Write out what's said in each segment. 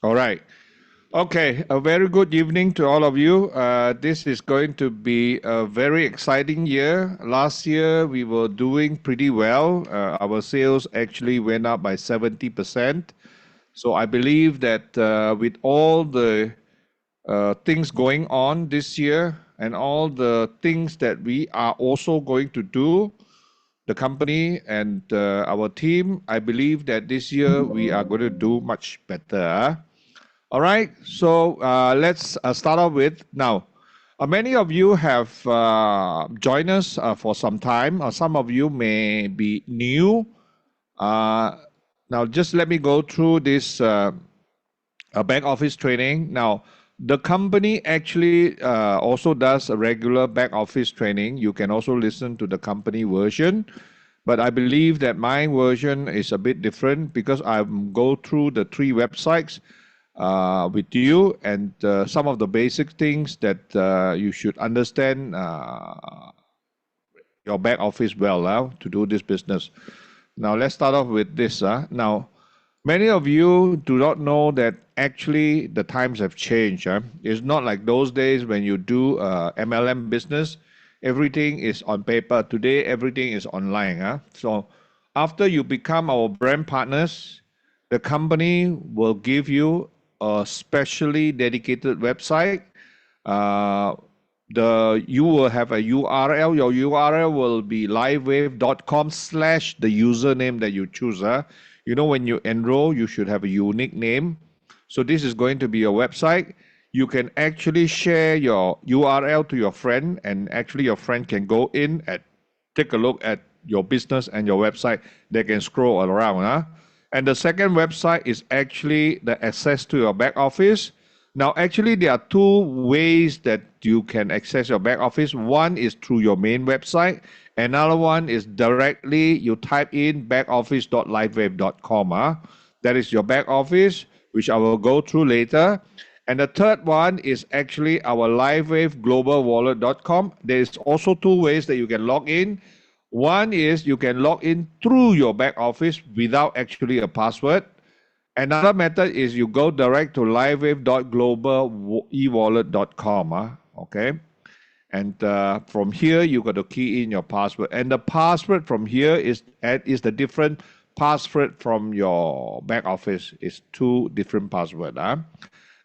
All right. Okay, a very good evening to all of you. This is going to be a very exciting year. Last year, we were doing pretty well. Our sales actually went up by 70%. So I believe that with all the things going on this year and all the things that we are also going to do, the company and our team, I believe that this year we are going to do much better. All right, so let's start off with now. Many of you have joined us for some time. Some of you may be new. Uh, Now, just let me go through this back office training. Now, the company actually also does a regular back office training. You can also listen to the company version. But I believe that my version is a bit different because I go through the three websites with you and some of the basic things that you should understand your back office well to do this business. Now let's start off with this. Now, many of you do not know that actually the times have changed. It's not like those days when you do MLM business, everything is on paper. Today, everything is online. So after you become our brand partners, the company will give you a specially dedicated website. Uh, you will have a URL. Your URL will be livewave.com/ the username that you choose. You know, when you enroll, you should have a unique name. So this is going to be your website. You can actually share your URL to your friend, and actually your friend can go in and take a look at your business and your website. They can scroll around. And the second website is actually the access to your back office. Now, actually, there are two ways that you can access your back office. One is through your main website. Another one is directly you type in backoffice.livewave.com. That is your back office, which I will go through later. And the third one is actually our livewaveglobalwallet.com. There is also two ways that you can log in. One is you can log in through your back office without actually a password. Another method is you go direct to livewave.global.ewallet.com. Okay. And from here, you got to key in your password. And the password from here is the different password from your back office. It's two different passwords. Now,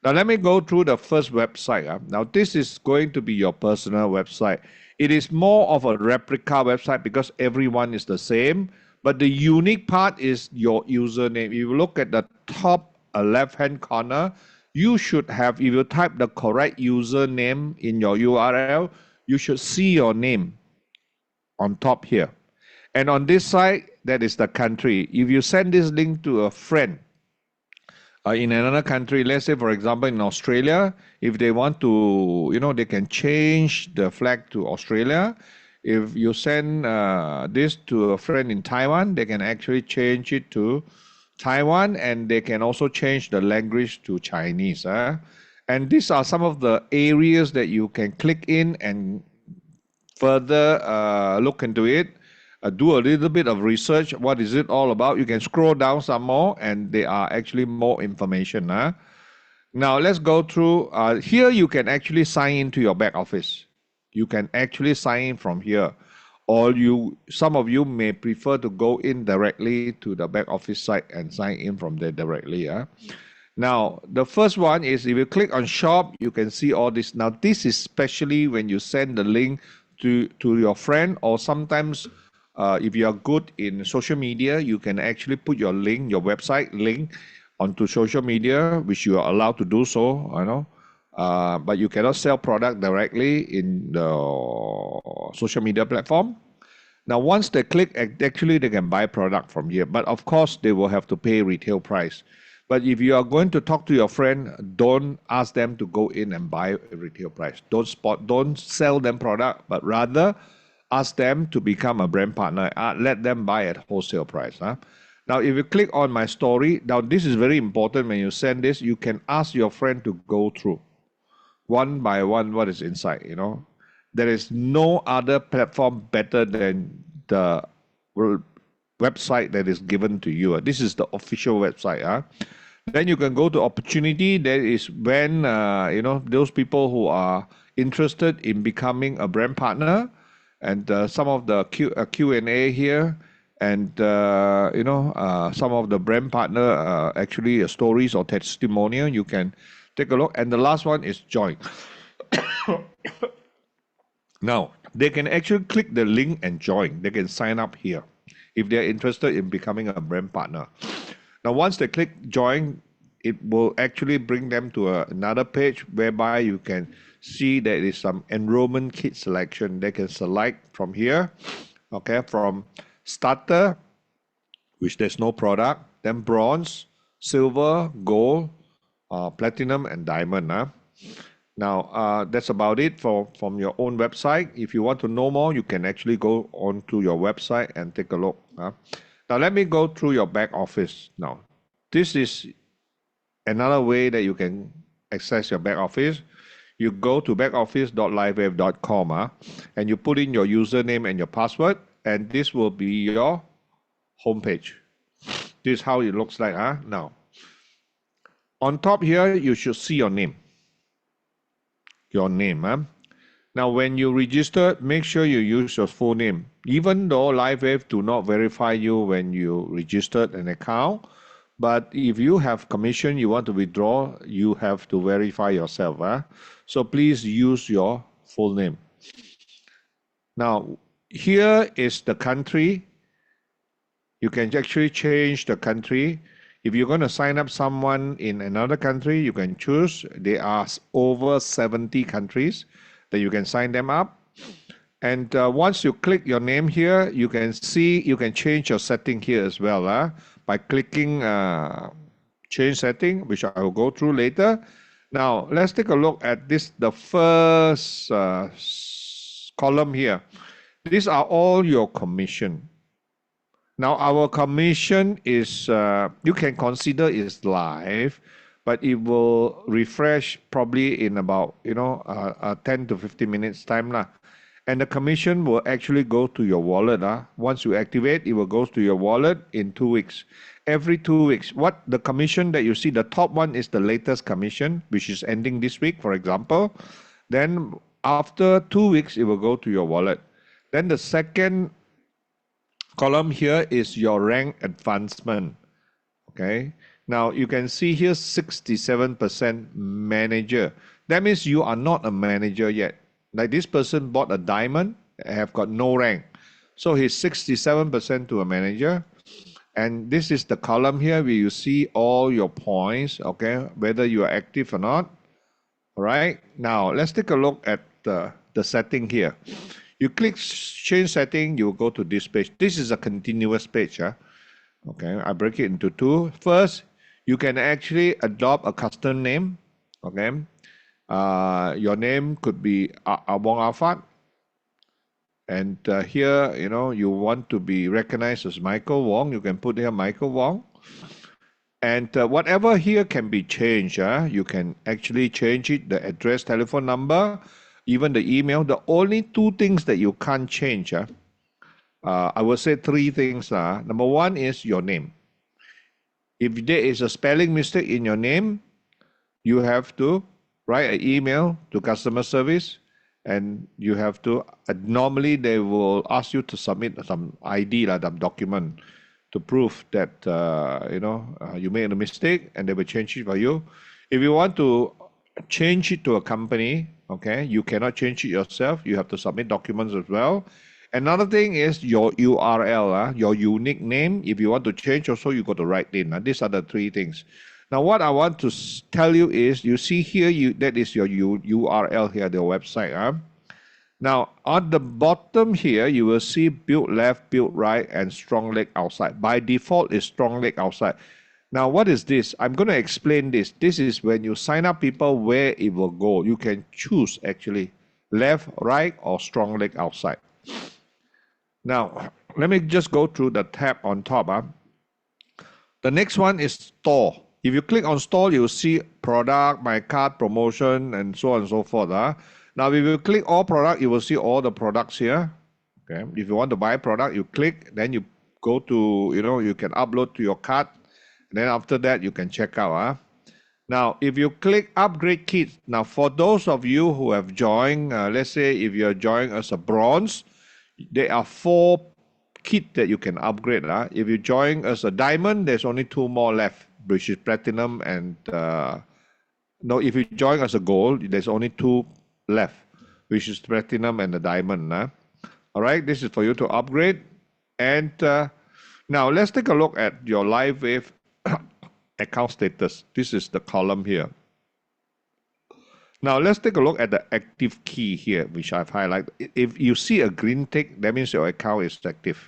let me go through the first website. Now, this is going to be your personal website. It is more of a replica website because everyone is the same. But the unique part is your username. If you look at the top left-hand corner, you should have, if you type the correct username in your URL, you should see your name on top here. And on this side, that is the country. If you send this link to a friend in another country, let's say, for example, in Australia, if they want to, they can change the flag to Australia. If you send this to a friend in Taiwan, they can actually change it to Taiwan, and they can also change the language to Chinese. And these are some of the areas that you can click in and further look into it. Do a little bit of research. What is it all about? You can scroll down some more, and there are actually more information. Now let's go through. Here you can actually sign into your back office. You can actually sign in from here, or some of you may prefer to go in directly to the back office site and sign in from there directly. Now, the first one is if you click on shop, you can see all this. Now, this is especially when you send the link to your friend, or sometimes if you are good in social media, you can actually put your link, your website link onto social media, which you are allowed to do so, but you cannot sell product directly in the social media platform. Now, once they click, actually they can buy product from here, but of course they will have to pay retail price. But if you are going to talk to your friend, don't ask them to go in and buy a retail price. Don't sell them product, but rather ask them to become a brand partner. Let them buy at wholesale price. Now, if you click on my story, now this is very important when you send this, you can ask your friend to go through one by one what is inside. There is no other platform better than the website that is given to you. This is the official website. Then you can go to opportunity. That is when those people who are interested in becoming a brand partner, and some of the Q&A here, and some of the brand partner actually stories or testimonial. You can take a look. And the last one is join. Now they can actually click the link and join. They can sign up here if they're interested in becoming a brand partner. Now, once they click join, it will actually bring them to another page whereby you can see there is some enrollment kit selection. They can select from here, okay, from starter, which there's no product, then bronze, silver, gold, platinum, and diamond. Now, that's about it from your own website. If you want to know more, you can actually go onto your website and take a look. Now, let me go through your back office. Now, this is another way that you can access your back office. You go to backoffice.lifewave.com and you put in your username and your password, and this will be your homepage. This is how it looks like. Now, on top here, you should see your name. Your name. Now, when you register, make sure you use your full name. Even though LifeWave do not verify you when you registered an account, but if you have commission you want to withdraw, you have to verify yourself. So please use your full name. Now, here is the country. You can actually change the country. If you're going to sign up someone in another country, you can choose. There are over 70 countries that you can sign them up. And once you click your name here, you can see, you can change your setting here as well by clicking change setting, which I will go through later. Now, let's take a look at this, the first column here. These are all your commission. Now, our commission is, you can consider is live, but it will refresh probably in about, 10 to 15 minutes time. And the commission will actually go to your wallet. Once you activate, it will go to your wallet in 2 weeks. Every 2 weeks. What the commission that you see, the top one is the latest commission, which is ending this week, for example. Then after 2 weeks, it will go to your wallet. Then the second column here is your rank advancement. Okay. Now you can see here 67% manager. That means you are not a manager yet. Like this person bought a diamond, have got no rank. So he's 67% to a manager. And this is the column here where you see all your points, okay, whether you are active or not. All right. Now let's take a look at the setting here. You click change setting, you go to this page. This is a continuous page. Okay, I break it into two. First, you can actually adopt a custom name. Okay, your name could be Wong Alfat, and here you want to be recognized as Michael Wong. You can put here Michael Wong, and whatever here can be changed. You can actually change it: the address, telephone number, even the email. The only two things that you can't change. I will say three things. Number one is your name. If there is a spelling mistake in your name, you have to write an email to customer service, and you have to, normally they will ask you to submit some ID, some document to prove that, you made a mistake, and they will change it for you. If you want to change it to a company, okay, you cannot change it yourself. You have to submit documents as well. Another thing is your URL, your unique name. If you want to change also, you got to write in. These are the three things. Now, what I want to tell you is, you see here, that is your URL here, the website. Now, on the bottom here, you will see build left, build right, and strong leg outside. By default, it's strong leg outside. Now, what is this? I'm going to explain this. This is when you sign up people, where it will go. You can choose actually left, right, or strong leg outside. Now, let me just go through the tab on top. The next one is store. If you click on store, you will see product, my card, promotion, and so on and so forth. Now, if you click all product, you will see all the products here. Okay. If you want to buy a product, you click, then you go to, you can upload to your card. And then after that, you can check out. Now, if you click upgrade kit, now for those of you who have joined, let's say if you're joined as a bronze, there are 4 kit that you can upgrade. If you join as a diamond, there's only 2 more left, which is platinum and no, if you join as a gold, there's only 2 left, which is platinum and the diamond. All right, this is for you to upgrade. And now let's take a look at your LifeWave account status. This is the column here. Now let's take a look at the active key here, which I've highlighted. If you see a green tick, that means your account is active.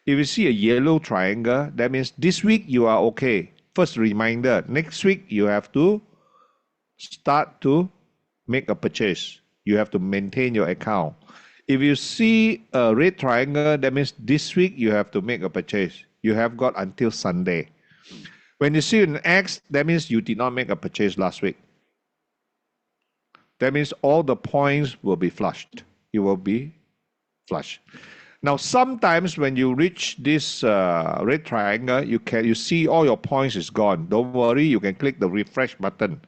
If you see a yellow triangle, that means this week you are okay. First reminder, next week you have to start to make a purchase. You have to maintain your account. If you see a red triangle, that means this week you have to make a purchase. You have got until Sunday. When you see an X, that means you did not make a purchase last week. That means all the points will be flushed. You will be flush. Now, sometimes when you reach this red triangle, you see all your points is gone. Don't worry, you can click the refresh button.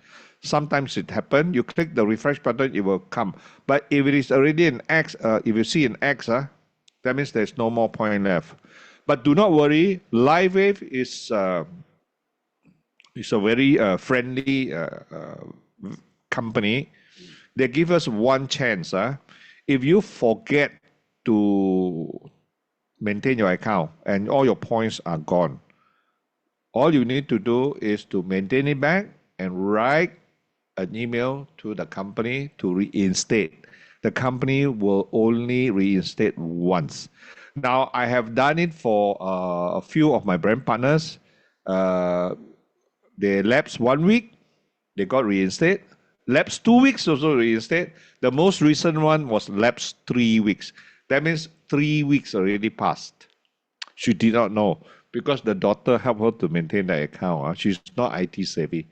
Sometimes it happens. You click the refresh button, it will come. But if it is already an X, if you see an X, that means there's no more point left. But do not worry, LifeWave is a very friendly company. They give us one chance. If you forget to maintain your account and all your points are gone, all you need to do is to maintain it back and write an email to the company to reinstate. The company will only reinstate once. Now, I have done it for a few of my brand partners. They lapsed 1 week, they got reinstated. Lapsed 2 weeks, also reinstated. The most recent one was lapsed 3 weeks. That means 3 weeks already passed. She did not know because the daughter helped her to maintain the account. She's not IT savvy.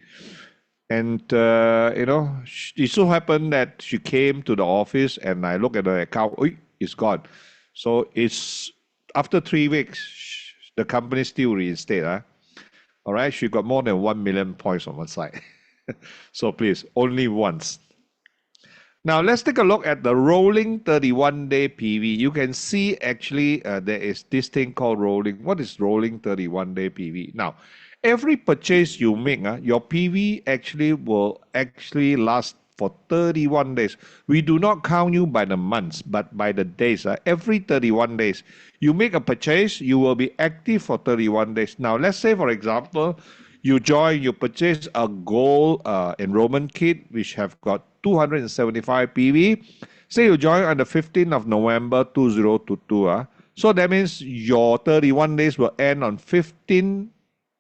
And, it so happened that she came to the office and I look at the account, it's gone. So it's after 3 weeks, the company still reinstated. All right, she got more than 1 million points on one side. So please, only once. Now let's take a look at the rolling 31-day PV. You can see actually there is this thing called rolling. What is rolling 31-day PV? Now, every purchase you make, your PV actually will last for 31 days. We do not count you by the months, but by the days. Every 31 days, you make a purchase, you will be active for 31 days. Now, let's say, for example, you purchase a gold enrollment kit, which have got 275 PV. Say you join on the 15th of November 2022. So that means your 31 days will end on 15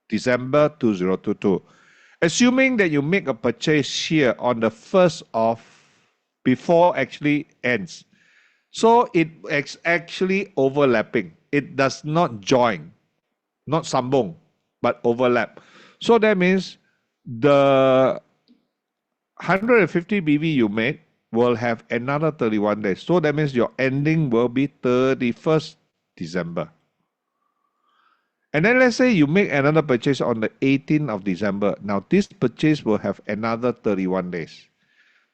December 2022. Assuming that you make a purchase here on the 1st of, before actually ends. So it's actually overlapping. It does not join, not sambung, but overlap. So that means the 150 BV you make will have another 31 days. So that means your ending will be 31st December. And then let's say you make another purchase on the 18th of December. Now this purchase will have another 31 days,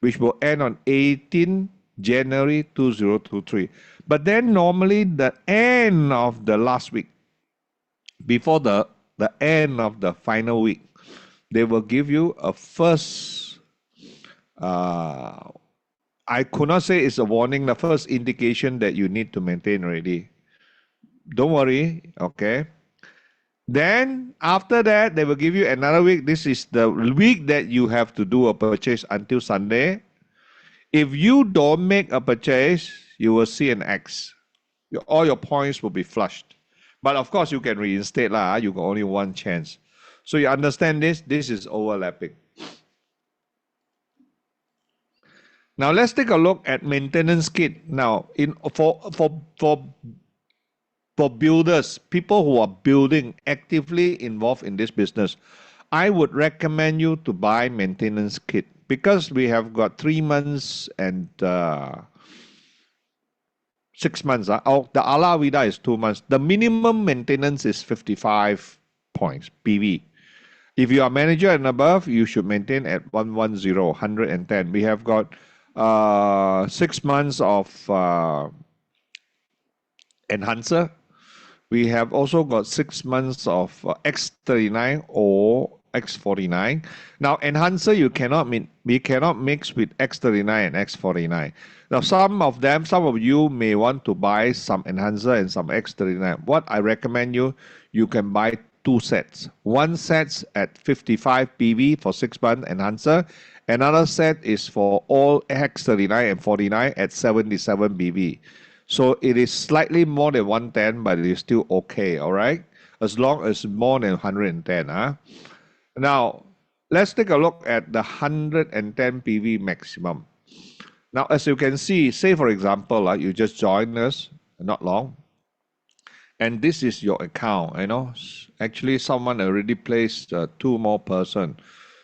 which will end on 18 January 2023. But then normally the end of the last week, before the end of the final week, they will give you a first, I could not say it's a warning, the first indication that you need to maintain already. Don't worry, okay? Then after that, they will give you another week. This is the week that you have to do a purchase until Sunday. If you don't make a purchase, you will see an X. All your points will be flushed. But of course, you can reinstate. You got only one chance. So you understand this? This is overlapping. Now let's take a look at maintenance kit. Now, for builders, people who are building, actively involved in this business, I would recommend you to buy maintenance kit because we have got 3 months and 6 months. The Ala Vida is 2 months. The minimum maintenance is 55 points, PV. If you are manager and above, you should maintain at 110, 110. We have got 6 months of enhancer. We have also got 6 months of X39 or X49. Now, enhancer we cannot mix with X39 and X49. Now, some of you may want to buy some enhancer and some X39. What I recommend you can buy 2 sets. One set's at 55 PV for 6 month enhancer. Another set is for all X39 and 49 at 77 PV. So it is slightly more than 110, but it is still okay, all right? As long as more than 110. Huh? Now, let's take a look at the 110 PV maximum. Now, as you can see, say for example, you just joined us, not long, and this is your account, Actually, someone already placed 2 more person.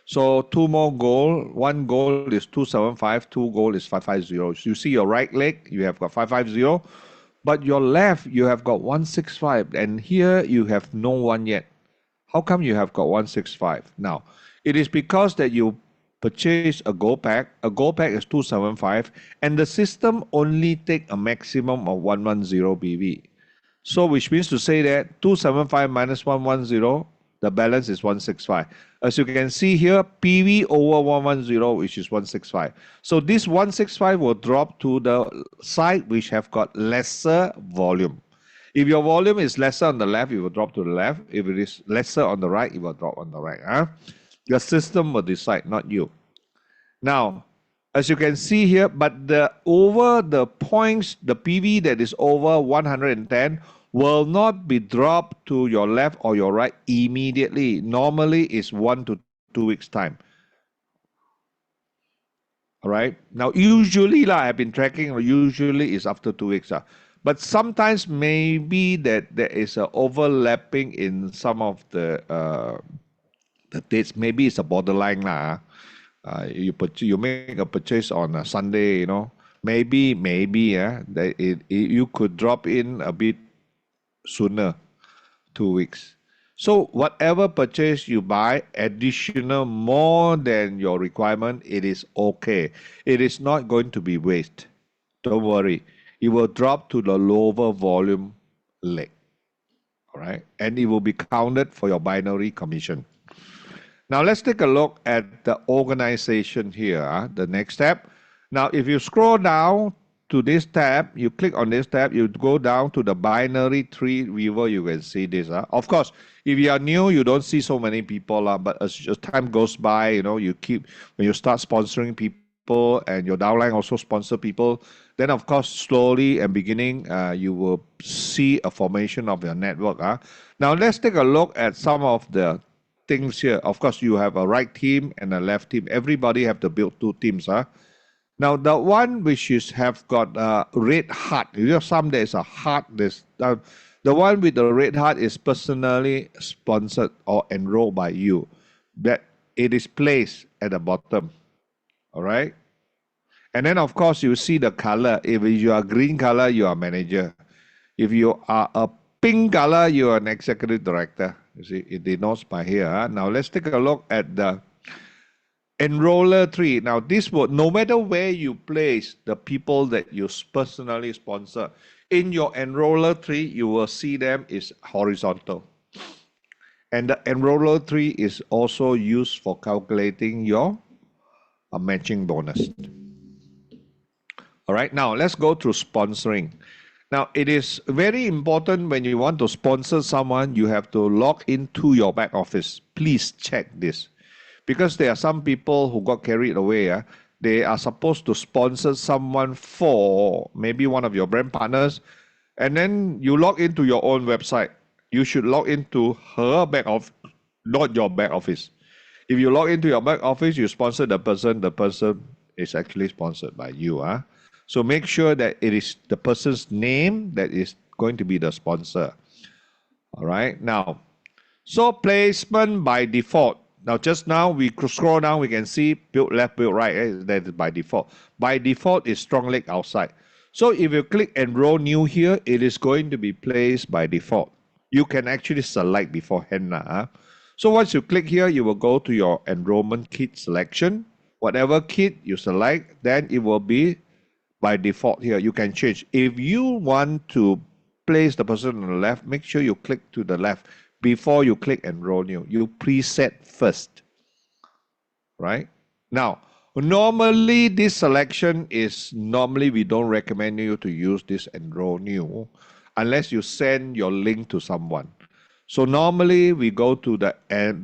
So 2 more goal, 1 goal is 275, 2 goal is 550. So you see your right leg, you have got 550, but your left, you have got 165, and here you have no one yet. How come you have got 165? Now, it is because that you purchase a gold pack. A gold pack is 275, and the system only take a maximum of 110 BV. So which means to say that 275 minus 110, the balance is 165. As you can see here, PV over 110, which is 165. So this 165 will drop to the side which have got lesser volume. If your volume is lesser on the left, it will drop to the left. If it is lesser on the right, it will drop on the right. Huh? The system will decide, not you. Now, as you can see here, but over the points, the PV that is over 110 will not be dropped to your left or your right immediately. Normally, it's 1 to 2 weeks time. All right. Now, usually, I've been tracking, usually it's after 2 weeks. But sometimes maybe that there is a overlapping in some of the dates. Maybe it's a borderline. You make a purchase on a Sunday, maybe that you could drop in a bit sooner, 2 weeks. So whatever purchase you buy, additional more than your requirement, it is okay. It is not going to be waste. Don't worry. It will drop to the lower volume leg. All right. And it will be counted for your binary commission. Now let's take a look at the organization here, the next tab. Now, if you scroll down to this tab, you click on this tab, you go down to the binary tree viewer, you can see this. Of course, if you are new, you don't see so many people, but as time goes by, when you start sponsoring people and your downline also sponsor people, then of course, slowly and beginning, you will see a formation of your network. Now, let's take a look at some of the things here. Of course, you have a right team and a left team. Everybody have to build 2 teams. Now, the one which have got a red heart, some there's a heart, the one with the red heart is personally sponsored or enrolled by you. That it is placed at the bottom. All right. And then, of course, you see the color. If you are green color, you are manager. If you are a pink color, you are an executive director. You see, it denotes by here. Now, let's take a look at the enroller tree. Now, this will, no matter where you place the people that you personally sponsor, in your enroller tree, you will see them is horizontal. And the enroller tree is also used for calculating your matching bonus. All right, now let's go through sponsoring. Now, it is very important when you want to sponsor someone, you have to log into your back office. Please check this. Because there are some people who got carried away. They are supposed to sponsor someone for maybe one of your brand partners, and then you log into your own website. You should log into her back office, not your back office. If you log into your back office, you sponsor the person is actually sponsored by you. So make sure that it is the person's name that is going to be the sponsor. All right. Now, so placement by default. Now, just now we scroll down, we can see build left, build right. That is by default. By default is strong leg outside. So if you click enroll new here, it is going to be placed by default. you can actually select beforehand. So once you click here, you will go to your enrollment kit selection. Whatever kit you select, then it will be by default here. You can change. If you want to place the person on the left, make sure you click to the left before you click enroll new. You preset first, right? Now, normally this selection is, normally we don't recommend you to use this enroll new unless you send your link to someone. So normally we go to the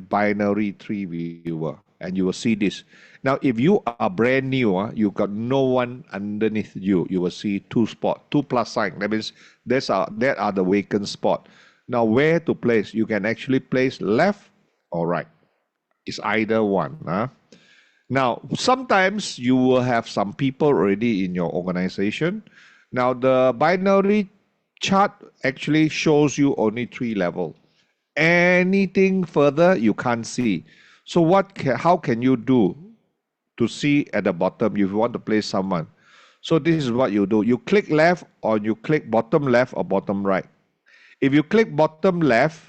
binary tree viewer and you will see this. Now, if you are brand new, you got no one underneath you. You will see two spot, two plus sign. That means that are the vacant spot. Now, where to place? You can actually place left or right. It's either one. Now, sometimes you will have some people already in your organization. Now, the binary chart actually shows you only 3 levels. Anything further, you can't see. So how can you do to see at the bottom if you want to place someone? So this is what you do. You click left or you click bottom left or bottom right. If you click bottom left,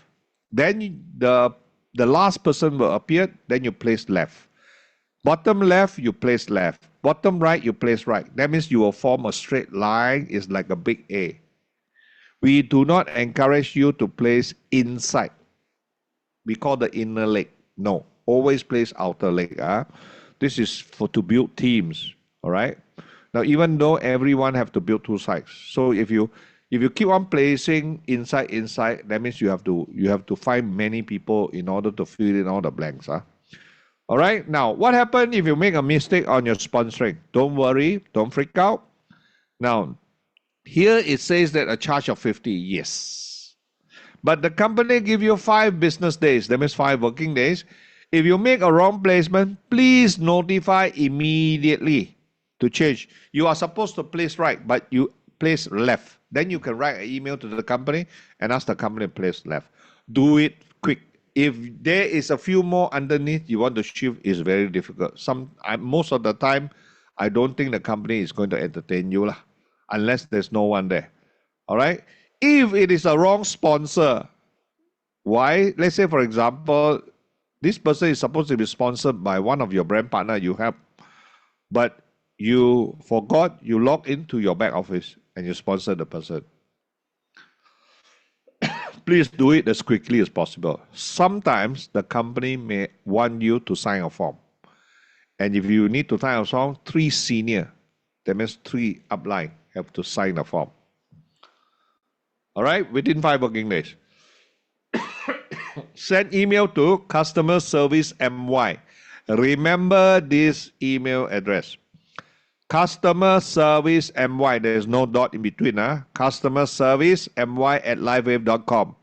then the last person will appear, then you place left. Bottom left, you place left. Bottom right, you place right. That means you will form a straight line. It's like a big A. We do not encourage you to place inside. We call the inner leg. No, always place outer leg. This is to build teams. All right. Now, even though everyone have to build 2 sides, so if you keep on placing inside, that means you have to find many people in order to fill in all the blanks. All right. Now, what happens if you make a mistake on your sponsoring? Don't worry. Don't freak out. Now, here it says that a charge of 50. Yes. But the company give you 5 business days. That means 5 working days. If you make a wrong placement, please notify immediately to change. You are supposed to place right, but you place left. Then you can write an email to the company and ask the company to place left. Do it quick. If there is a few more underneath you want to shift, it's very difficult. Most of the time, I don't think the company is going to entertain you unless there's no one there. All right? If it is a wrong sponsor, why? Let's say, for example, this person is supposed to be sponsored by one of your brand partner you have, but you forgot, you log into your back office and you sponsor the person. Please do it as quickly as possible. Sometimes the company may want you to sign a form. And if you need to sign a form, 3 senior, that means 3 upline, have to sign the form. All right, within 5 working days. Send email to customer service MY. Remember this email address. Customer service MY. There's no dot in between. Customer service my@livewave.com.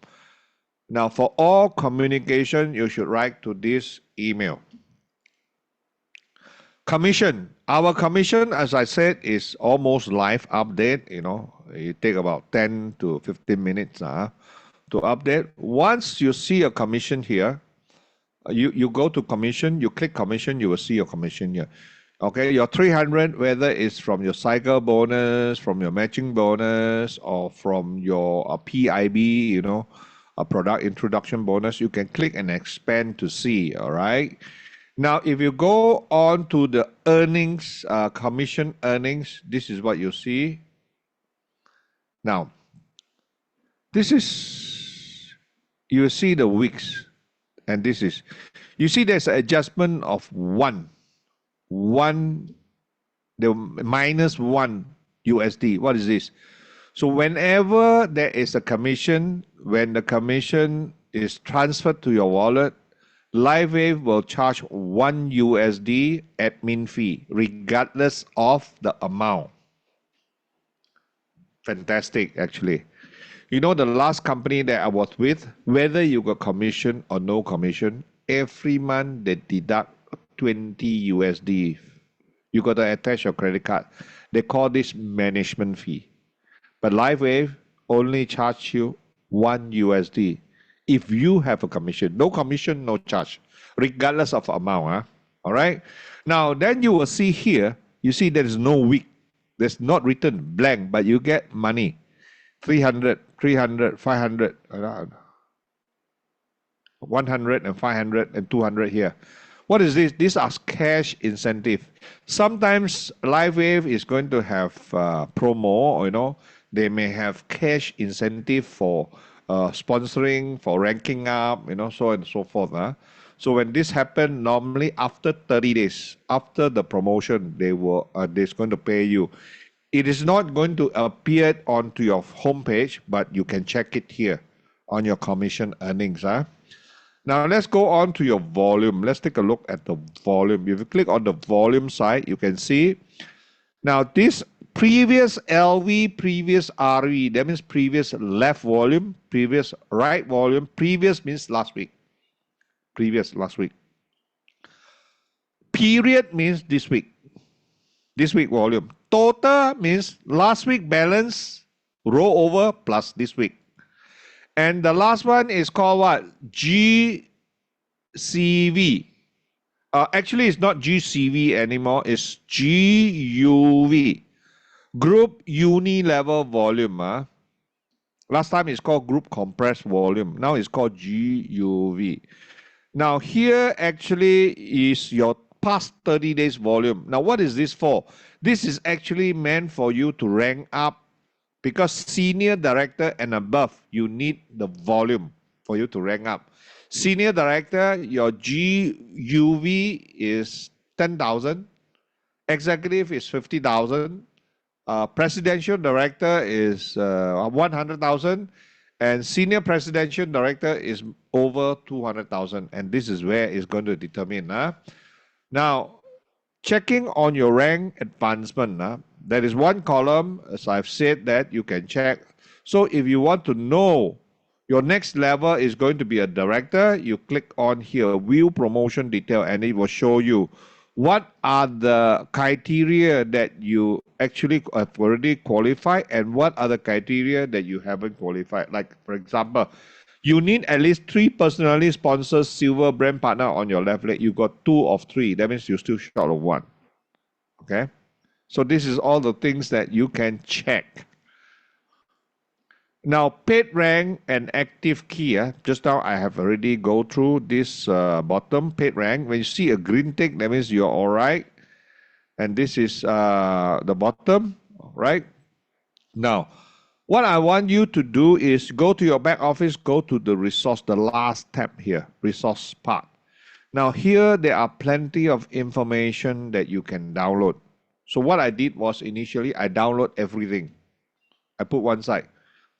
Now, for all communication, you should write to this email. Commission. Our commission, as I said, is almost live update. It take about 10 to 15 minutes to update. Once you see a commission here, you go to commission, you click commission, you will see your commission here. Okay, your 300, whether it's from your cycle bonus, from your matching bonus, or from your PIB, a product introduction bonus, you can click and expand to see, all right? Now, if you go on to the earnings, commission earnings, this is what you see. Now, this is, you see the weeks, and this is, you see there's an adjustment of the minus 1 USD. What is this? So whenever there is a commission, when the commission is transferred to your wallet, LifeWave will charge 1 USD admin fee, regardless of the amount. Fantastic, actually. The last company that I was with, whether you got commission or no commission, every month they deduct 20 USD. You got to attach your credit card. They call this management fee. But LifeWave only charge you 1 USD. If you have a commission, no commission, no charge, regardless of amount. All right. Now, then you will see here, you see there is no week. There's not written blank, but you get money. 300, 500. 100 and 500 and 200 here. What is this? These are cash incentive. Sometimes LifeWave is going to have promo, they may have cash incentive for sponsoring, for ranking up, so on and so forth. So when this happens, normally after 30 days, after the promotion, they're going to pay you. It is not going to appear onto your homepage, but you can check it here on your commission earnings. Now let's go on to your volume. Let's take a look at the volume. If you click on the volume side, you can see now this previous LV, previous RV, that means previous left volume, previous right volume, previous means last week. Previous last week. Period means this week. This week volume. Total means last week balance, roll over plus this week. And the last one is called what? GCV. Actually, it's not GCV anymore. It's GUV. Group Uni-Level Volume. Last time it's called Group Compressed Volume. Now it's called GUV. Now here actually is your past 30 days volume. Now what is this for? This is actually meant for you to rank up, because senior director and above, you need the volume for you to rank up. Senior director, your GUV is 10,000. Executive is 50,000. Presidential director is 100,000. And senior presidential director is over 200,000. And this is where it's going to determine. Now, checking on your rank advancement, there is one column, as I've said, that you can check. So if you want to know your next level is going to be a director, you click on here, view promotion detail, and it will show you what are the criteria that you actually have already qualified and what are the criteria that you haven't qualified. Like, for example, you need at least 3 personally sponsored silver brand partner on your left leg. You got 2 of 3. That means you're still short of 1. Okay? So this is all the things that you can check. Now, paid rank and active key. Just now I have already go through this bottom paid rank. When you see a green tick, that means you're all right. And this is the bottom, right? Now, what I want you to do is go to your back office, go to the resource, the last tab here, resource part. Now here, there are plenty of information that you can download. So what I did was initially, I download everything. I put one side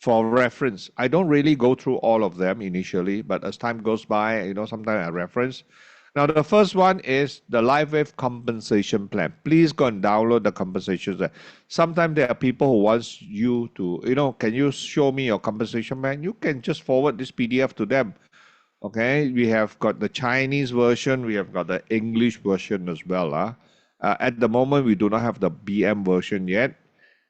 for reference. I don't really go through all of them initially, but as time goes by, sometimes I reference. Now, the first one is the LifeWave compensation plan. Please go and download the compensation plan. Sometimes there are people who want you to, can you show me your compensation plan? You can just forward this PDF to them. Okay, we have got the Chinese version, we have got the English version as well. At the moment, we do not have the BM version yet.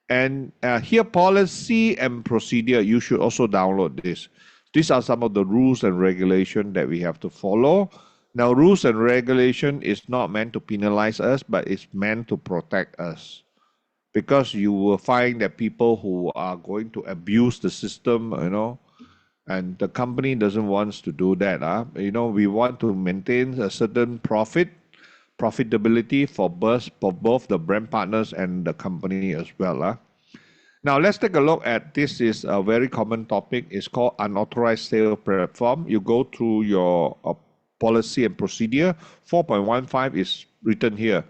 And here, policy and procedure, you should also download this. These are some of the rules and regulations that we have to follow. Now, rules and regulation is not meant to penalize us, but it's meant to protect us. Because you will find that people who are going to abuse the system, and the company doesn't want to do that. We want to maintain a certain profitability for both the brand partners and the company as well. Now, let's take a look at this. Is a very common topic. It's called unauthorized sale platform. You go through your policy and procedure. 4.15 is written here.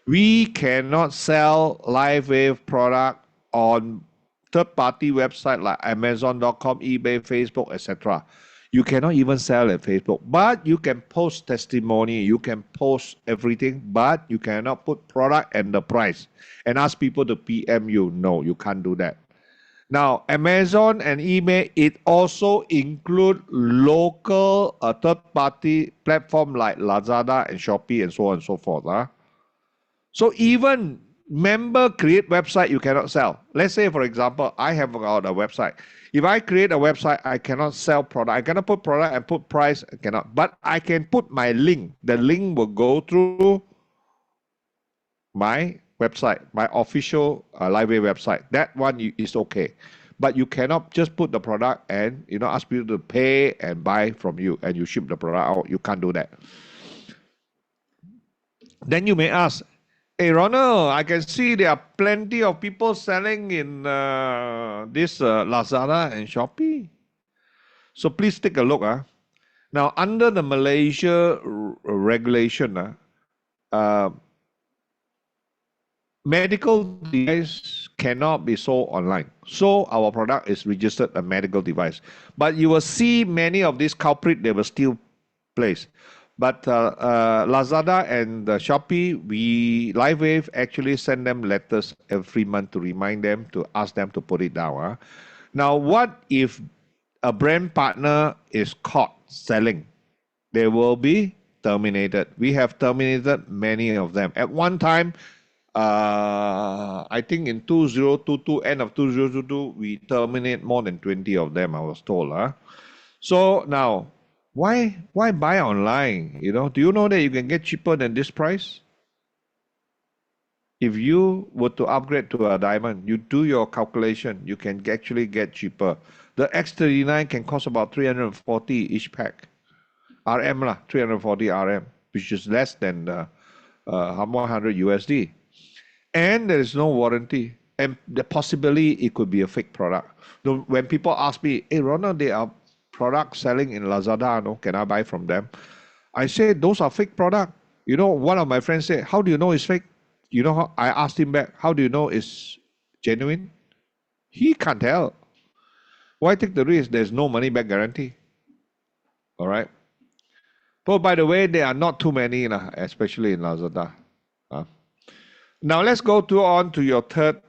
We cannot sell LifeWave product on third-party website like Amazon.com, eBay, Facebook, etc. You cannot even sell at Facebook, but you can post testimony, you can post everything, but you cannot put product and the price and ask people to PM you. No, you can't do that. Now, Amazon and eBay, it also include local third-party platform like Lazada and Shopee and so on and so forth. So even member create website, you cannot sell. Let's say, for example, I have got a website. If I create a website, I cannot sell product. I cannot put product and put price, I cannot. But I can put my link. The link will go through my website, my official LifeWave website. That one is okay. but you cannot just put the product and ask people to pay and buy from you and you ship the product out. You can't do that. Then you may ask, hey Ronald, I can see there are plenty of people selling in this Lazada and Shopee. So please take a look. Now, under the Malaysia regulation, medical device cannot be sold online. So our product is registered a medical device. But you will see many of these culprits, they will still place. But Lazada and Shopee, LifeWave actually send them letters every month to remind them, to ask them to put it down. Now, what if a brand partner is caught selling? They will be terminated. We have terminated many of them. At one time, I think in 2022, end of 2022, we terminate more than 20 of them, I was told. So now, why buy online? Do you know that you can get cheaper than this price? If you were to upgrade to a diamond, you do your calculation, you can actually get cheaper. The X39 can cost about 340 each pack. RM lah, 340 RM, which is less than 100 USD. And there is no warranty. And possibly it could be a fake product. When people ask me, hey Ronald, there are products selling in Lazada, no? Can I buy from them? I say those are fake products. One of my friends said, how do you know it's fake? I asked him back, how do you know it's genuine? He can't tell. Why take the risk? There's no money back guarantee. All right. But by the way, there are not too many, especially in Lazada. Now let's go on to your third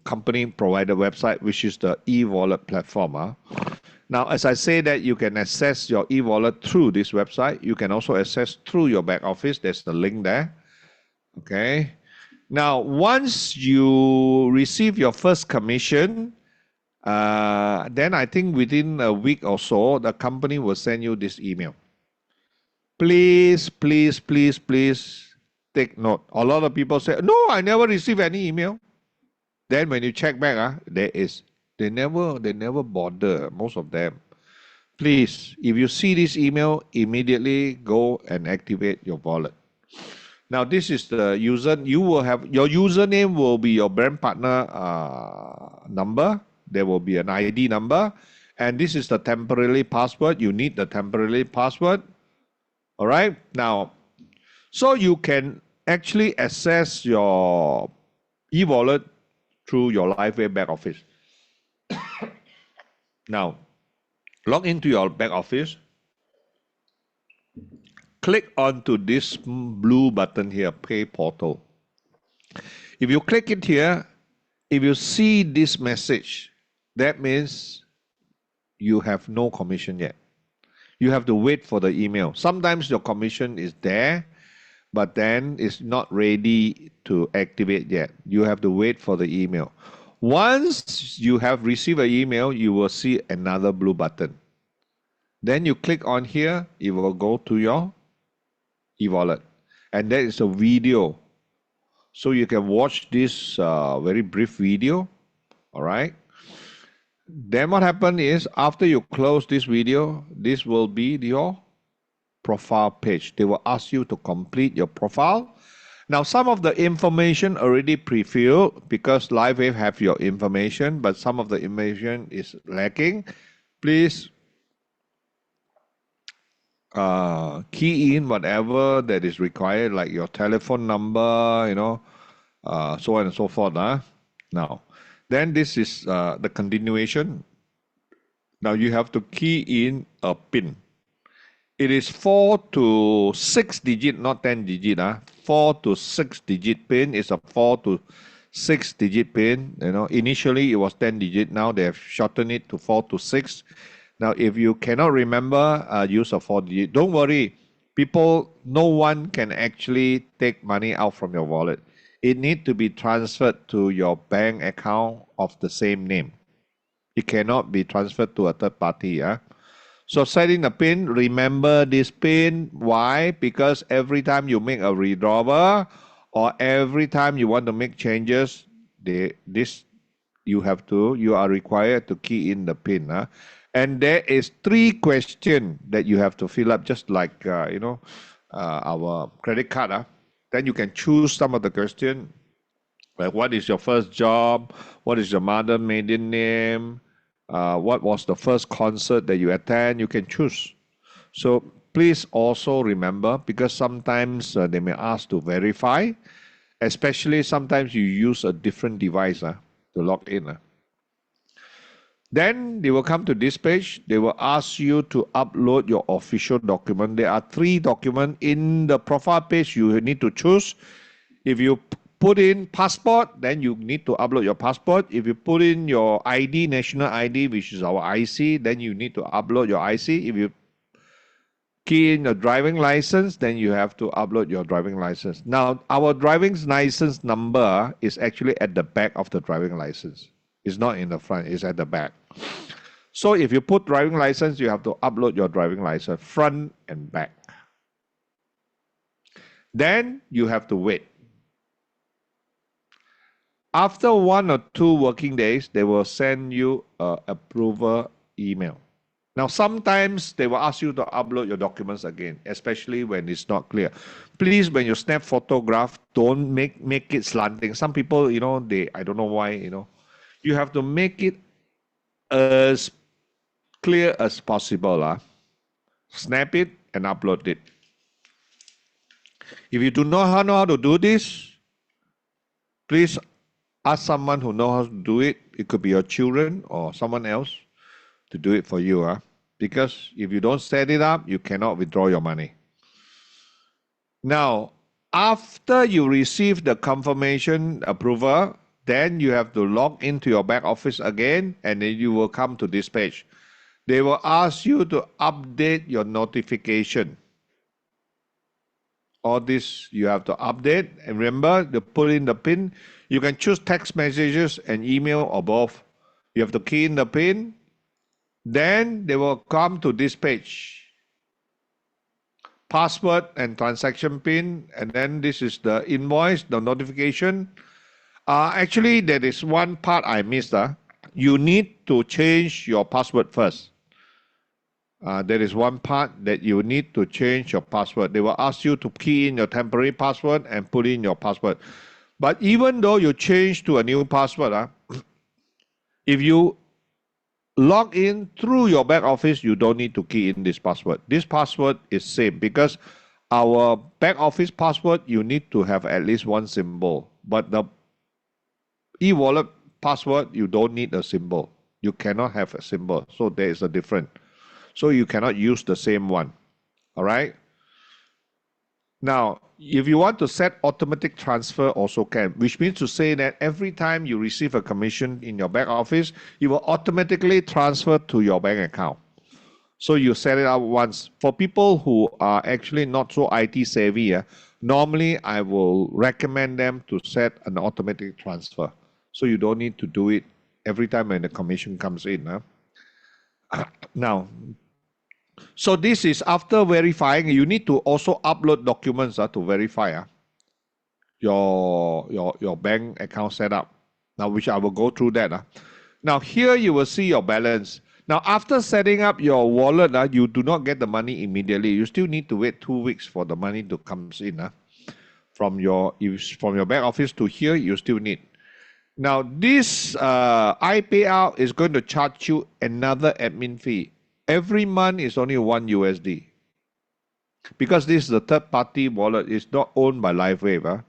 company provider website, which is the e-wallet platform. Now, as I say that you can access your e-wallet through this website, you can also access through your back office. There's the link there. Okay. Now, once you receive your first commission, then I think within a week or so, the company will send you this email. Please, please, please, please take note. A lot of people say, no, I never received any email. Then when you check back, they never bother, most of them. Please, if you see this email, immediately go and activate your wallet. Now, this is the user. Your username will be your brand partner number. There will be an ID number. And this is the temporary password. You need the temporary password. All right. Now, so you can actually access your e-wallet through your LifeWave back office. Now, log into your back office. Click onto this blue button here, Pay Portal. If you click it here, if you see this message, that means you have no commission yet. You have to wait for the email. Sometimes your commission is there, but then it's not ready to activate yet. You have to wait for the email. Once you have received an email, you will see another blue button. Then you click on here, it will go to your e-wallet. And that is a video. So you can watch this very brief video. All right. Then what happens is after you close this video, this will be your profile page. They will ask you to complete your profile. Now, some of the information already pre-filled because LifeWave have your information, but some of the information is lacking. Please key in whatever that is required, like your telephone number, so on and so forth. Now, then this is the continuation. Now you have to key in a PIN. It is 4 to 6 digit, not 10 digit. 4 to 6 digit PIN is a 4 to 6 digit PIN. Initially it was 10 digit. Now they have shortened it to 4 to 6. Now, if you cannot remember, use a 4 digit. Don't worry, no one can actually take money out from your wallet. It needs to be transferred to your bank account of the same name. It cannot be transferred to a third party. So setting the PIN, remember this PIN. Why? Because every time you make a withdrawal or every time you want to make changes, this you are required to key in the PIN. And there is 3 questions that you have to fill up, just like, our credit card. Then you can choose some of the question, like what is your first job? What is your mother maiden name? What was the first concert that you attend? You can choose. So please also remember, because sometimes they may ask to verify, especially sometimes you use a different device to log in. Then they will come to this page. They will ask you to upload your official document. There are 3 documents in the profile page you need to choose. If you put in passport, then you need to upload your passport. If you put in your ID, national ID, which is our IC, then you need to upload your IC. If you key in your driving license, then you have to upload your driving license. Now, our driving license number is actually at the back of the driving license. It's not in the front, it's at the back. So if you put driving license, you have to upload your driving license, front and back. Then you have to wait. After 1 or 2 working days, they will send you an approval email. Now, sometimes they will ask you to upload your documents again, especially when it's not clear. Please, when you snap photograph, don't make it slanting. Some people, I don't know why, you have to make it as clear as possible. Snap it and upload it. If you do not know how to do this, please ask someone who knows how to do it. It could be your children or someone else to do it for you. Because if you don't set it up, you cannot withdraw your money. Now, after you receive the confirmation approval, then you have to log into your back office again, and then you will come to this page. They will ask you to update your notification. All this you have to update. And remember to put in the PIN. You can choose text messages and email or both. You have to key in the PIN. Then they will come to this page. Password and transaction PIN. And then this is the invoice, the notification. Actually, there is one part I missed. You need to change your password first. There is one part that you need to change your password. They will ask you to key in your temporary password and put in your password. But even though you change to a new password, if you log in through your back office, you don't need to key in this password. This password is same, because our back office password, you need to have at least 1 symbol. But the e-wallet password, you don't need a symbol. You cannot have a symbol. So there is a difference. So you cannot use the same one. All right? Now, if you want to set automatic transfer, also can, which means to say that every time you receive a commission in your back office, it will automatically transfer to your bank account. So you set it up once. For people who are actually not so IT savvy, normally I will recommend them to set an automatic transfer. So you don't need to do it every time when the commission comes in. Now, so this is after verifying. You need to also upload documents to verify your bank account setup. Now, which I will go through that. Now, here you will see your balance. Now, after setting up your wallet, you do not get the money immediately. You still need to wait 2 weeks for the money to come in. From your back office to here, you still need. Now, this iPayout is going to charge you another admin fee. Every month is only $1 because this is a third-party wallet. It's not owned by LifeWave.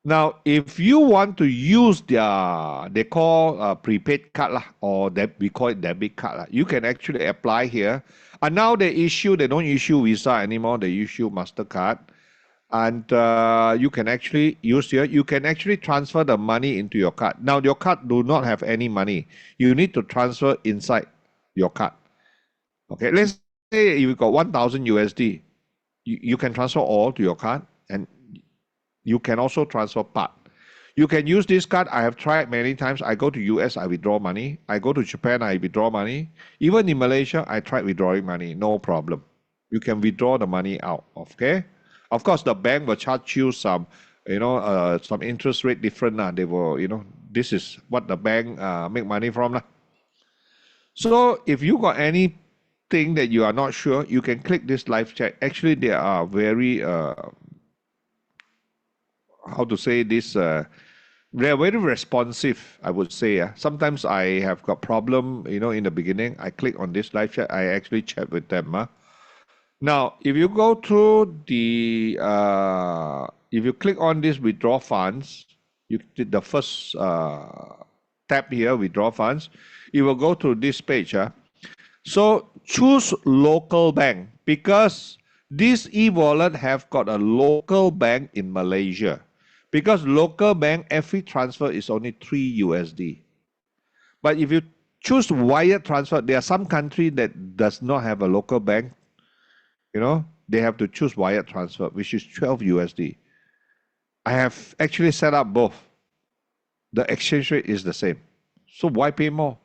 Now, if you want to use they call prepaid card or we call it debit card, you can actually apply here. And now they don't issue Visa anymore. They issue MasterCard. And you can actually use here. You can actually transfer the money into your card. Now, your card do not have any money. You need to transfer inside your card. Okay, let's say you got $1,000, you can transfer all to your card, and you can also transfer part. You can use this card. I have tried many times. I go to US, I withdraw money. I go to Japan, I withdraw money. Even in Malaysia, I tried withdrawing money. No problem. You can withdraw the money out. Okay. Of course, the bank will charge you some, some interest rate different. They will, this is what the bank make money from. So if you got anything that you are not sure, you can click this live chat. Actually, they are very, how to say this, they are very responsive, I would say. Sometimes I have got problem, in the beginning, I click on this live chat, I actually chat with them. Now, if you go through if you click on this withdraw funds, you did the first tab here, withdraw funds, it will go to this page. So choose local bank because this e-wallet have got a local bank in Malaysia. Because local bank, every transfer is only 3 USD. But if you choose wire transfer, there are some country that does not have a local bank. They have to choose wire transfer, which is 12 USD. I have actually set up both. The exchange rate is the same. So why pay more?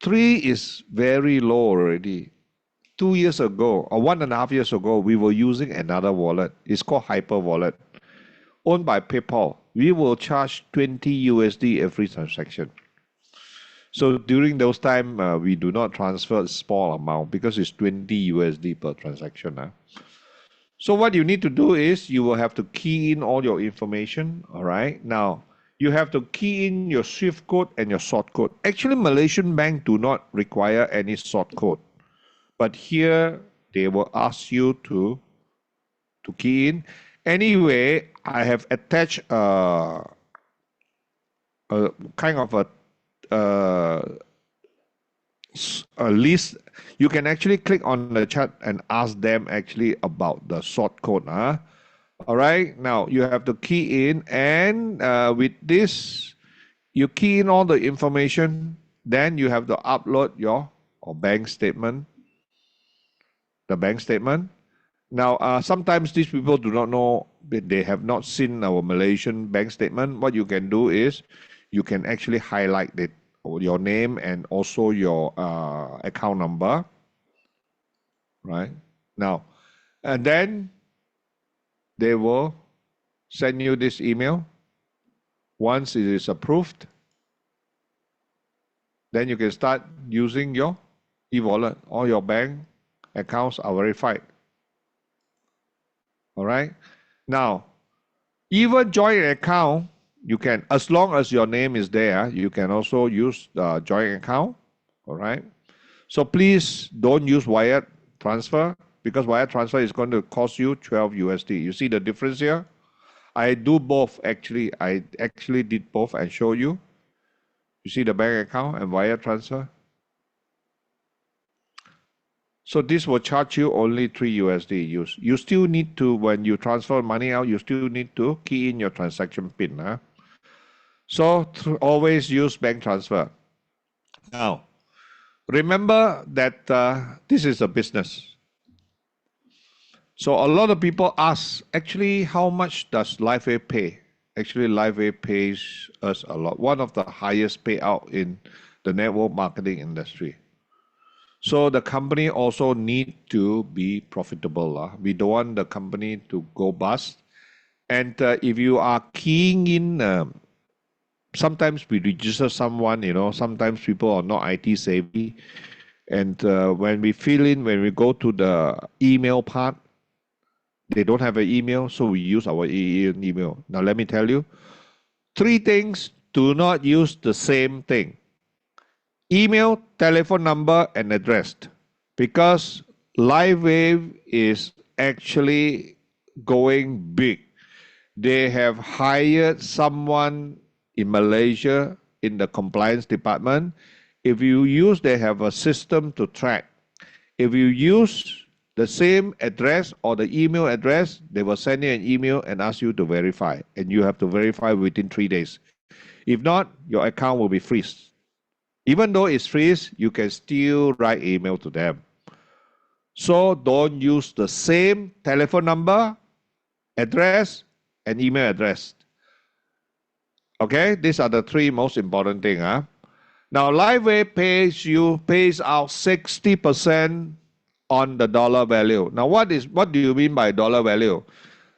3 is very low already. 2 years ago, or 1.5 years ago, we were using another wallet. It's called Hyper Wallet, owned by PayPal. We will charge 20 USD every transaction. So during those time, we do not transfer a small amount because it's 20 USD per transaction. So what you need to do is you will have to key in all your information. All right. Now, you have to key in your SWIFT code and your sort code. Actually, Malaysian bank do not require any sort code. But here, they will ask you to key in. Anyway, I have attached a kind of a list. You can actually click on the chat and ask them actually about the sort code. All right. Now, you have to key in. And with this, you key in all the information. Then you have to upload your bank statement. The bank statement. Now, sometimes these people do not know, they have not seen our Malaysian bank statement. What you can do is you can actually highlight it, your name and also your account number, right? Now, and then they will send you this email. Once it is approved, then you can start using your e-wallet. All your bank accounts are verified. All right. Now, even joint account, you can, as long as your name is there, you can also use the joint account. All right. So please don't use wire transfer because wire transfer is going to cost you 12 USD. You see the difference here? I do both actually. I actually did both and show you. You see the bank account and wire transfer? So this will charge you only 3 USD. You still need to, when you transfer money out, you still need to key in your transaction PIN. So always use bank transfer. Now, remember that this is a business. So a lot of people ask, actually, how much does LifeWave pay? Actually, LifeWave pays us a lot. One of the highest payout in the network marketing industry. So the company also need to be profitable. We don't want the company to go bust. And if you are keying in, sometimes we register someone, sometimes people are not IT savvy. And when we fill in, when we go to the email part, they don't have an email, so we use our email. Now, let me tell you, 3 things, do not use the same thing. Email, telephone number, and address. Because LifeWave is actually going big. They have hired someone in Malaysia in the compliance department. If you use, they have a system to track. If you use the same address or the email address, they will send you an email and ask you to verify. And you have to verify within 3 days. If not, your account will be freeze. Even though it's freeze, you can still write email to them. So don't use the same telephone number, address, and email address. Okay, these are the 3 most important things. Now, LifeWave pays out 60% on the dollar value. Now, what do you mean by dollar value?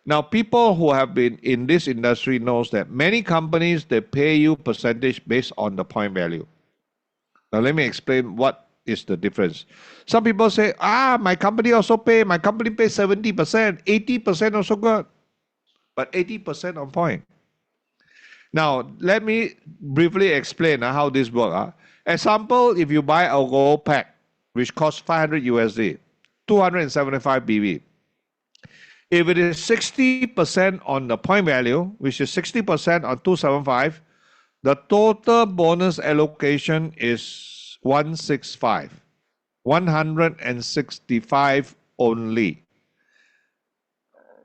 Now, people who have been in this industry knows that many companies, they pay you percentage based on the point value. Now, let me explain what is the difference. Some people say, my company also pay, my company pays 70%, 80% also good, but 80% on point. Now, let me briefly explain how this works. Example, if you buy a gold pack, which costs 500 USD, 275 BV. If it is 60% on the point value, which is 60% on 275, the total bonus allocation is 165. 165 only.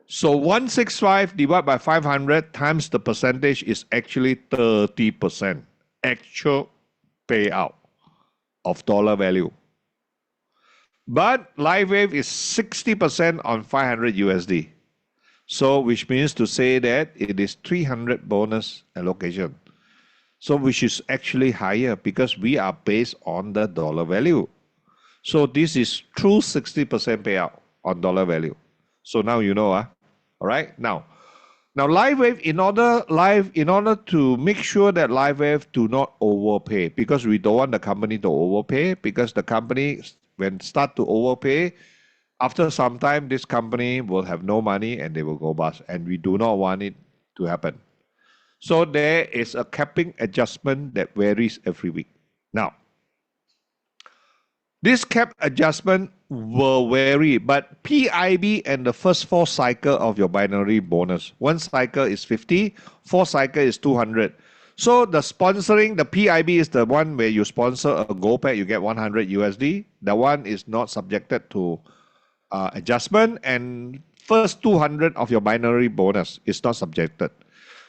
So 165 divided by 500 times the percentage is actually 30% actual payout of dollar value. But LifeWave is 60% on 500 USD. So which means to say that it is 300 bonus allocation. So which is actually higher because we are based on the dollar value. So this is true 60% payout on dollar value. So now you know, all right? Now LifeWave, in order to make sure that LifeWave do not overpay, because we don't want the company to overpay, because the company, when start to overpay, after some time, this company will have no money and they will go bust, and we do not want it to happen. So there is a capping adjustment that varies every week. Now, this cap adjustment will vary, but PIB and the first 4 cycle of your binary bonus. 1 cycle is 50, 4 cycle is 200. So the sponsoring, the PIB is the one where you sponsor a gold pack, you get 100 USD. The one is not subjected to adjustment, and first 200 of your binary bonus is not subjected.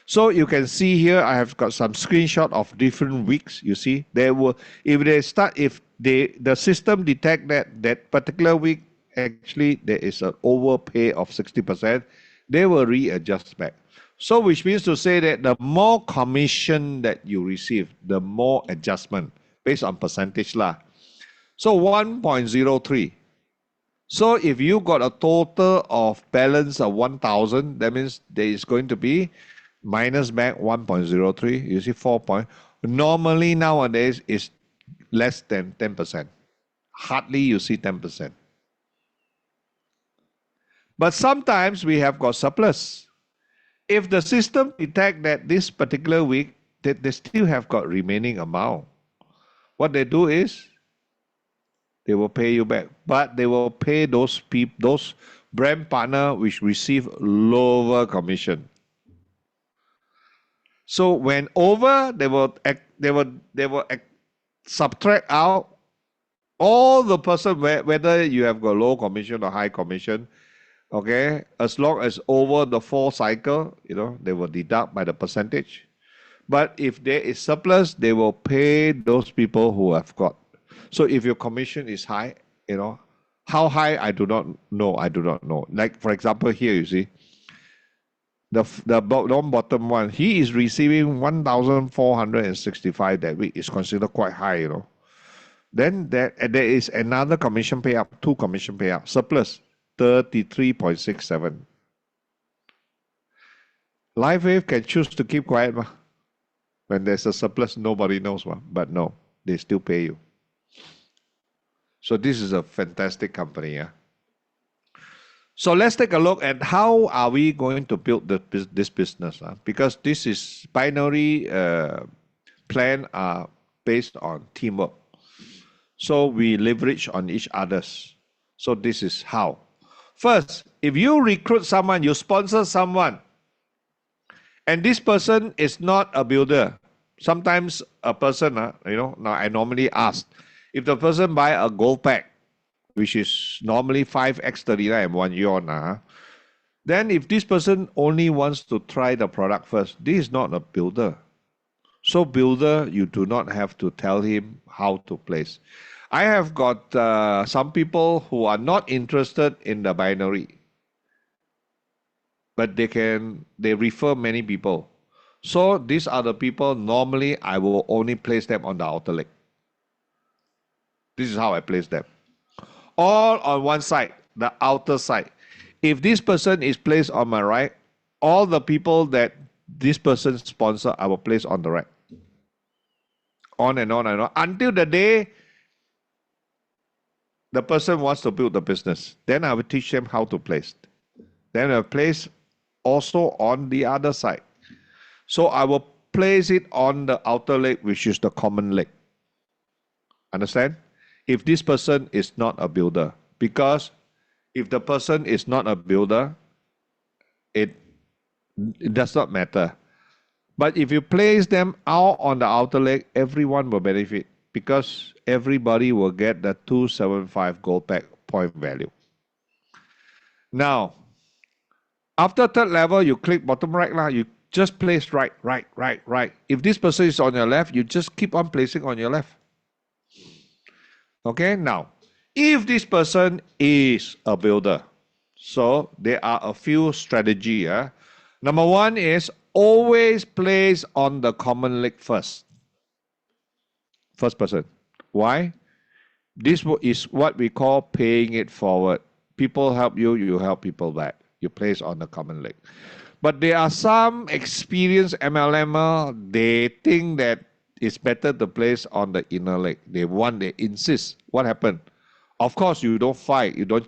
So you can see here, I have got some screenshot of different weeks. You see, if the system detect that particular week, actually there is an overpay of 60%, they will readjust back. So which means to say that the more commission that you receive, the more adjustment based on percentage lah. So 1.03. So if you got a total of balance of 1,000, that means there is going to be minus back 1.03. You see 4 point. Normally nowadays is less than 10%. Hardly you see 10%. But sometimes we have got surplus. If the system detect that this particular week that they still have got remaining amount, what they do is they will pay you back, but they will pay those brand partner which receive lower commission. So when over, they will subtract out all the person, whether you have got low commission or high commission. Okay, as long as over the 4 cycle, they will deduct by the percentage. But if there is surplus, they will pay those people who have got. So if your commission is high, how high, I do not know. Like, for example, here, you see, the bottom one, he is receiving 1,465 that week. Is considered quite high, Then there is another commission payout, 2 commission payout, surplus, 33.67. LifeWave can choose to keep quiet. When there's a surplus, nobody knows. But no, they still pay you. So this is a fantastic company. Yeah. So let's take a look at how are we going to build this business. Because this is binary plan are based on teamwork. So we leverage on each others. So this is how. First, if you recruit someone, you sponsor someone, and this person is not a builder. Sometimes a person, now I normally ask, if the person buy a gold pack, which is normally 5x39 and 1 yuan, then if this person only wants to try the product first, this is not a builder. So builder, you do not have to tell him how to place. I have got some people who are not interested in the binary, but they refer many people. So these are the people, normally I will only place them on the outer leg. This is how I place them. All on one side, the outer side. If this person is placed on my right, all the people that this person sponsor, I will place on the right. On and on and on until the day the person wants to build the business. Then I will teach them how to place. Then I will place also on the other side. So I will place it on the outer leg, which is the common leg. Understand? If this person is not a builder, because if the person is not a builder, it does not matter. But if you place them out on the outer leg, everyone will benefit because everybody will get the 275 gold point value. Now, after third level, you click bottom right lah. You just place right. If this person is on your left, you just keep on placing on your left. Okay, now, if this person is a builder, so there are a few strategies. Number one is always place on the common leg first. First person. Why? This is what we call paying it forward. People help you, you help people back. You place on the common leg. But there are some experienced MLMer, they think that it's better to place on the inner leg. They insist. What happened? Of course, you don't fight. You don't,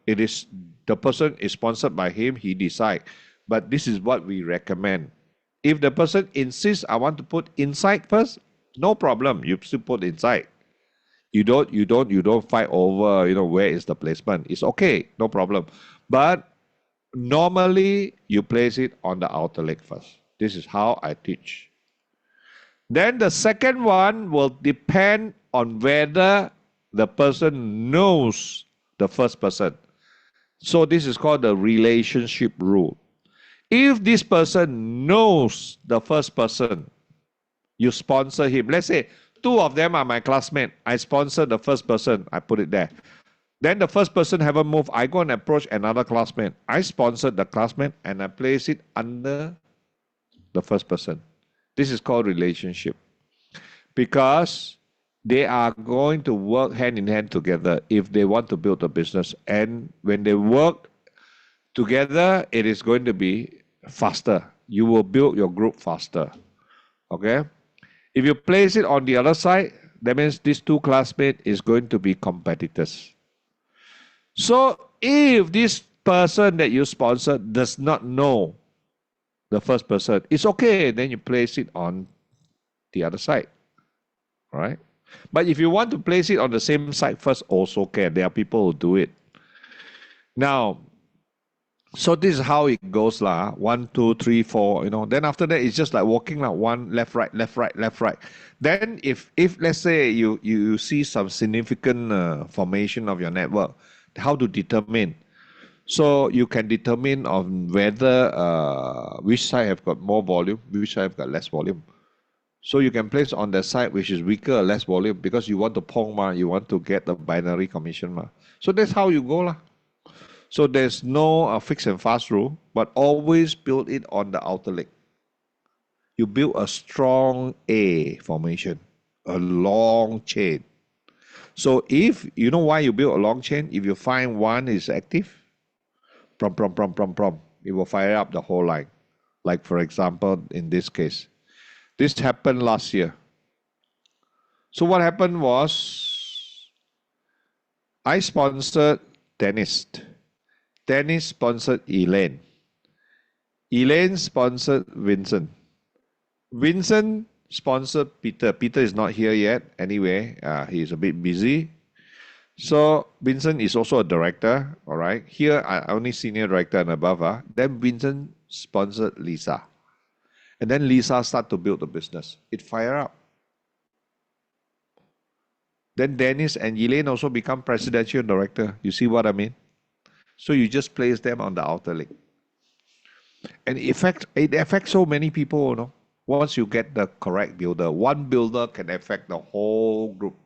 it is the person is sponsored by him, he decide. But this is what we recommend. If the person insists, I want to put inside first, no problem. You still put inside. You don't fight over, where is the placement. It's okay, no problem. But normally you place it on the outer leg first. This is how I teach. Then the second one will depend on whether the person knows the first person. So this is called the relationship rule. If this person knows the first person, you sponsor him. Let's say two of them are my classmates. I sponsor the first person. I put it there. Then the first person haven't moved. I go and approach another classmate. I sponsored the classmate and I place it under the first person. This is called relationship. Because they are going to work hand in hand together if they want to build a business. And when they work together, it is going to be faster. You will build your group faster. Okay? If you place it on the other side, that means these two classmates is going to be competitors. So if this person that you sponsor does not know the first person, it's okay. Then you place it on the other side. All right? But if you want to place it on the same side first, also can. There are people who do it. Now, so this is how it goes lah. 1, 2, 3, 4. Then after that, it's just like walking like one left, right, left, right, left, right. Then if let's say you see some significant formation of your network, how to determine? So you can determine on whether which side have got more volume, which side have got less volume. So you can place on the side which is weaker or less volume because you want to pong ma, you want to get the binary commission ma. So that's how you go lah. So there's no fixed and fast rule, but always build it on the outer leg. You build a strong A formation, a long chain. So if you know why you build a long chain, if you find one is active, it will fire up the whole line. Like for example, in this case, this happened last year. So what happened was, I sponsored Dennis. Dennis sponsored Elaine. Elaine sponsored Vincent. Vincent sponsored Peter. Peter is not here yet. Anyway, he's a bit busy. So Vincent is also a director. All right. Here, I only senior director and above. Then Vincent sponsored Lisa. And then Lisa started to build the business. It fired up. Then Dennis and Elaine also become presidential director. You see what I mean? So you just place them on the outer leg. And it affects so many people, Once you get the correct builder, one builder can affect the whole group.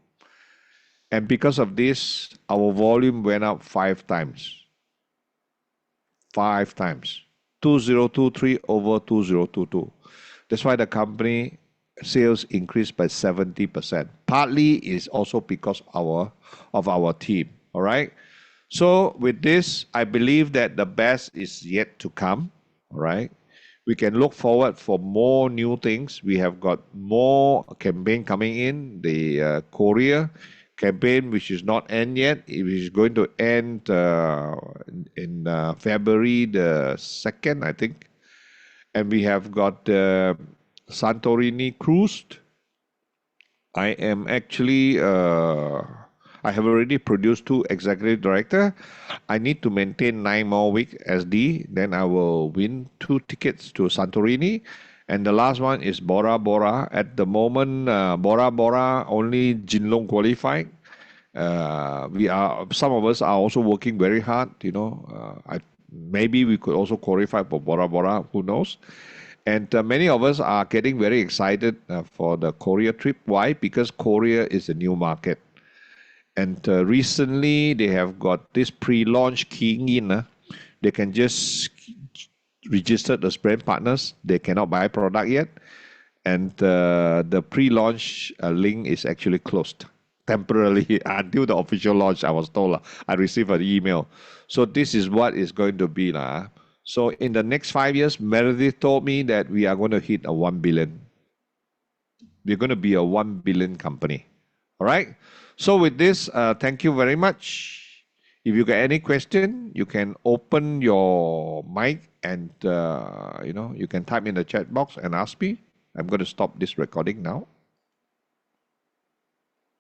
And because of this, our volume went up 5 times. 5 times. 2023 over 2022. That's why the company sales increased by 70%. Partly is also because of our team. All right. So with this, I believe that the best is yet to come. All right. We can look forward for more new things. We have got more campaign coming in. The Korea campaign, which is not end yet, it is going to end in February the 2nd, I think. And we have got Santorini cruise. I am actually, I have already produced two executive director. I need to maintain 9 more weeks SD. Then I will win 2 tickets to Santorini. And the last one is Bora Bora. At the moment, Bora Bora only Jinlong qualified. Some of us are also working very hard. Maybe we could also qualify for Bora Bora. Who knows? And many of us are getting very excited for the Korea trip. Why? Because Korea is a new market. And recently they have got this pre-launch keying in. They can just register as brand partners. They cannot buy product yet. And the pre-launch link is actually closed temporarily until the official launch, I was told. I received an email. So this is what is going to be. So in the next 5 years, Meredith told me that we are going to hit a 1 billion. We're going to be a 1 billion company. All right. So with this, thank you very much. If you got any question, you can open your mic and you can type in the chat box and ask me. I'm going to stop this recording now.